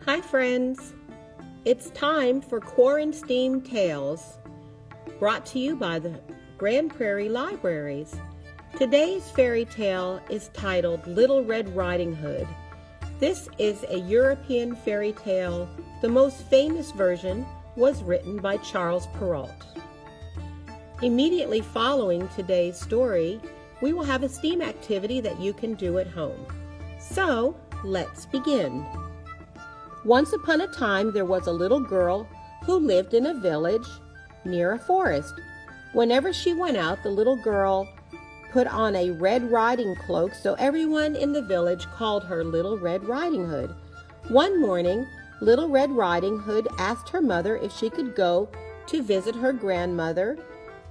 Hi friends, it's time for QuaranSTEAM Tales, brought to you by the Grand Prairie Libraries. Today's fairy tale is titled Little Red Riding Hood. This is a European fairy tale. The most famous version was written by Charles Perrault. Immediately following today's story, we will have a STEAM activity that you can do at home. So, let's begin. Once upon a time, there was a little girl who lived in a village near a forest. Whenever she went out, the little girl put on a red riding cloak, so everyone in the village called her Little Red Riding Hood. One morning, Little Red Riding Hood asked her mother if she could go to visit her grandmother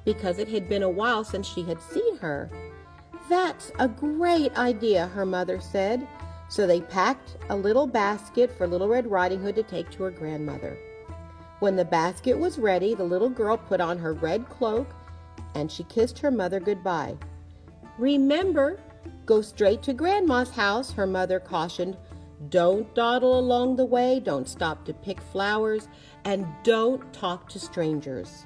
because it had been a while since she had seen her. "That's a great idea," her mother said. So they packed a little basket for Little Red Riding Hood to take to her grandmother. When the basket was ready, the little girl put on her red cloak and she kissed her mother goodbye. "Remember, go straight to Grandma's house," her mother cautioned. "Don't dawdle along the way, don't stop to pick flowers, and don't talk to strangers."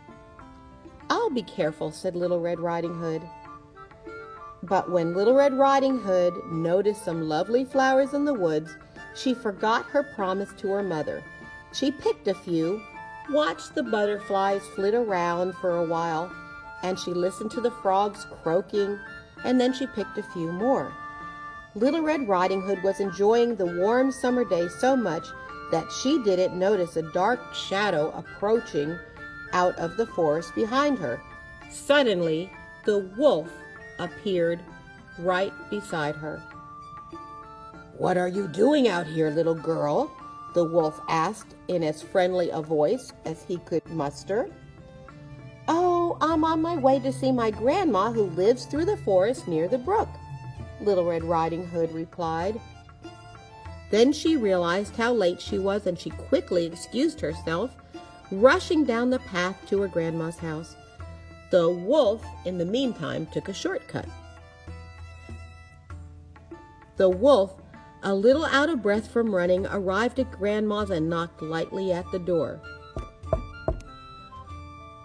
"I'll be careful," said Little Red Riding Hood. But when Little Red Riding Hood noticed some lovely flowers in the woods, she forgot her promise to her mother. She picked a few, watched the butterflies flit around for a while, and she listened to the frogs croaking, and then she picked a few more. Little Red Riding Hood was enjoying the warm summer day so much that she didn't notice a dark shadow approaching out of the forest behind her. Suddenly, the wolf appeared right beside her. "What are you doing out here, little girl?" the wolf asked in as friendly a voice as he could muster. "Oh, I'm on my way to see my grandma who lives through the forest near the brook," Little Red Riding Hood replied. Then she realized how late she was and she quickly excused herself, rushing down the path to her grandma's house. The wolf, in the meantime, took a shortcut. The wolf, a little out of breath from running, arrived at Grandma's and knocked lightly at the door.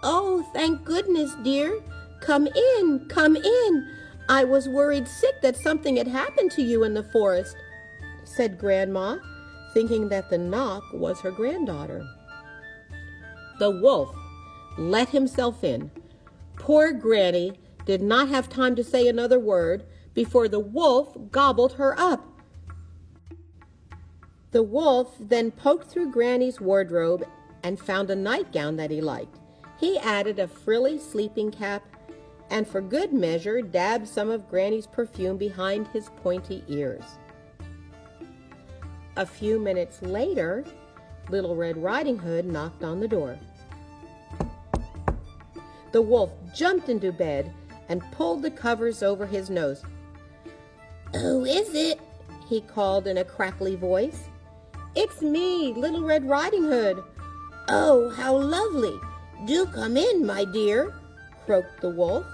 "Oh, thank goodness, dear. Come in, come in. I was worried sick that something had happened to you in the forest," said Grandma, thinking that the knock was her granddaughter. The wolf let himself in. Poor Granny did not have time to say another word before the wolf gobbled her up. The wolf then poked through Granny's wardrobe and found a nightgown that he liked. He added a frilly sleeping cap and for good measure dabbed some of Granny's perfume behind his pointy ears. A few minutes later, Little Red Riding Hood knocked on the door. The wolf jumped into bed and pulled the covers over his nose. "Who is it?" he called in a crackly voice. "It's me, Little Red Riding Hood." "Oh, how lovely! Do come in, my dear," croaked the wolf.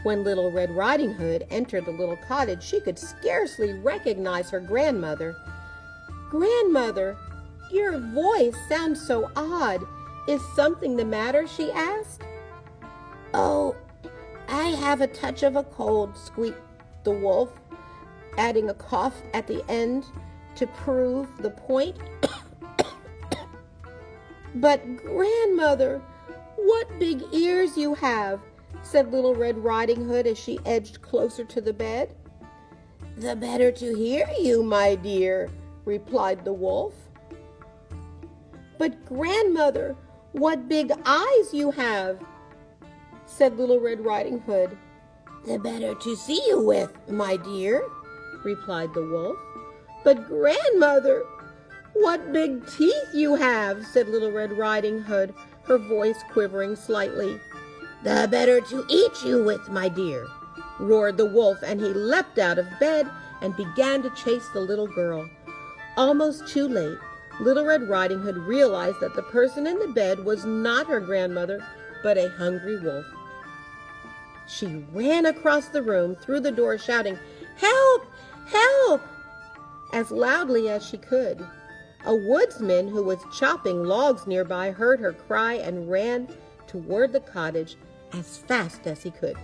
When Little Red Riding Hood entered the little cottage, she could scarcely recognize her grandmother. "Grandmother, your voice sounds so odd. Is something the matter?" she asked. "Oh, I have a touch of a cold," squeaked the wolf, adding a cough at the end to prove the point. "But grandmother, what big ears you have," said Little Red Riding Hood as she edged closer to the bed. "The better to hear you, my dear," replied the wolf. "But grandmother, what big eyes you have," said Little Red Riding Hood. "The better to see you with, my dear," replied the wolf. "But grandmother, what big teeth you have," said Little Red Riding Hood, her voice quivering slightly. "The better to eat you with, my dear," roared the wolf, and he leapt out of bed and began to chase the little girl. Almost too late, Little Red Riding Hood realized that the person in the bed was not her grandmother, but a hungry wolf. She ran across the room, through the door, shouting, "Help! Help!" as loudly as she could. A woodsman who was chopping logs nearby heard her cry and ran toward the cottage as fast as he could.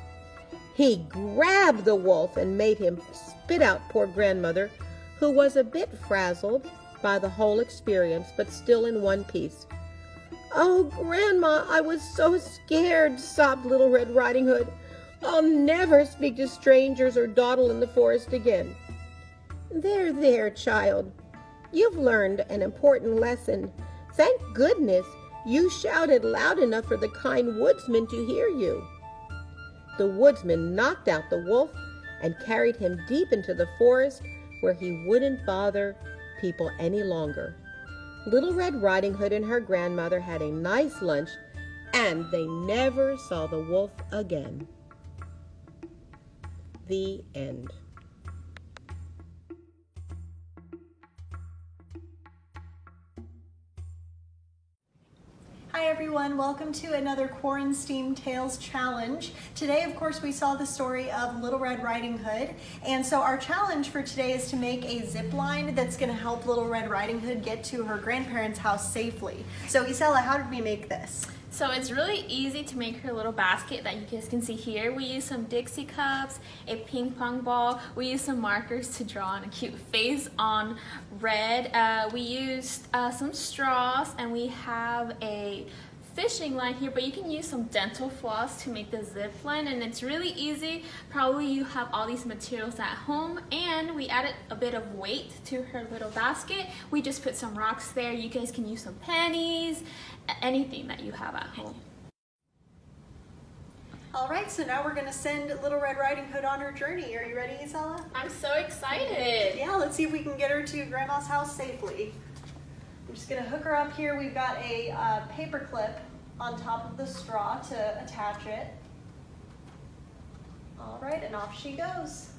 He grabbed the wolf and made him spit out poor grandmother, who was a bit frazzled by the whole experience, but still in one piece. "Oh, Grandma, I was so scared," sobbed Little Red Riding Hood. "I'll never speak to strangers or dawdle in the forest again." "There, there, child. You've learned an important lesson. Thank goodness you shouted loud enough for the kind woodsman to hear you." The woodsman knocked out the wolf and carried him deep into the forest where he wouldn't bother people any longer. Little Red Riding Hood and her grandmother had a nice lunch, and they never saw the wolf again. The end. Hi everyone, welcome to another QuaranSTEAM Tales challenge. Today, of course, we saw the story of Little Red Riding Hood, and so our challenge for today is to make a zip line that's going to help Little Red Riding Hood get to her grandparents' house safely. So Isela, how did we make this? So it's really easy to make her little basket that you guys can see here. We use some Dixie cups, a ping pong ball. We use some markers to draw on a cute face on red. We used some straws, and we have a fishing line here, but you can use some dental floss to make the zip line, and it's really easy. Probably you have all these materials at home, and we added a bit of weight to her little basket. We just put some rocks there. You guys can use some pennies, anything that you have at home. All right, so now we're going to send Little Red Riding Hood on her journey. Are you ready, Isela? I'm so excited. Yeah, let's see if we can get her to Grandma's house safely. I'm just going to hook her up here. We've got a paper clip on top of the straw to attach it. All right, and off she goes.